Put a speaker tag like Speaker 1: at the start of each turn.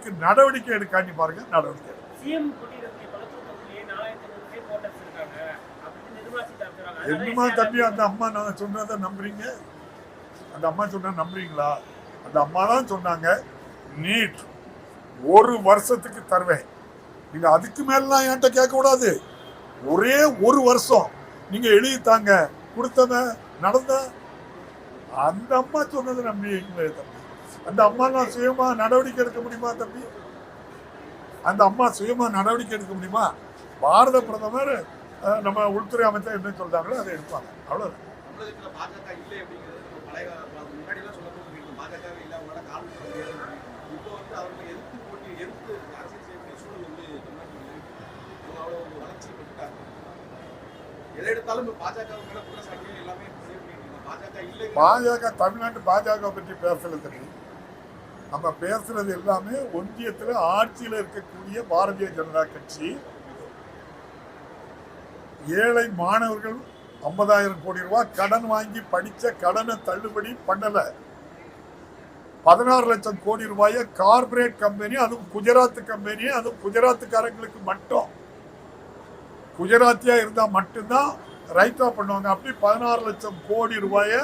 Speaker 1: அதுக்கு நடவடிக்கை எடுக்காண்டி பாருங்க, நடவடிக்கை என்னமா தம்பி அந்த அம்மா நான் சொன்னதை நம்புறீங்க? அந்த அம்மா சொன்ன நம்புறீங்களா? அந்த அம்மா தான் சொன்னாங்க நீட் 1 வருஷத்துக்கு தருவேன், நீங்க அதுக்கு மேலாம் என்கிட்ட கேட்க கூடாது, ஒரே 1 வருஷம் நீங்க எழுதித்தாங்க, கொடுத்தவன் நடந்த. அந்த அம்மா சொன்னதை நம்புறீங்களே தம்பி? அந்த அம்மா நான் சுயமா நடவடிக்கை எடுக்க முடியுமா தம்பி? அந்த அம்மா சுயமா நடவடிக்கை எடுக்க முடியுமா? பாரத பிரதமர் நம்ம உள்துறை அமைச்சர் என்ன சொல்றாங்களோ அதை எடுப்பாங்க, அவ்வளவுதான். பாஜக தமிழ்நாட்டு பாஜக பற்றி பேசல தெரியும். நம்ம பேசுறது எல்லாமே ஒன்றியத்தில் ஆட்சியில் இருக்கக்கூடிய பாரதிய ஜனதா கட்சி ஏழை மாணவர்கள் 50,000 கோடி ரூபாய் கடன் வாங்கி படிச்ச கடனை தள்ளுபடி பண்ணல. 16 லட்சம் கோடி ரூபாயை கார்பரேட் கம்பெனி, அதுவும் குஜராத் கம்பெனி, அதுவும் குஜராத்துக்காரங்களுக்கு மட்டும், குஜராத்தியா இருந்தா மட்டும்தான் ரைட் ஆஃப் பண்ணுவாங்க. அப்படி 16 லட்சம் கோடி ரூபாயை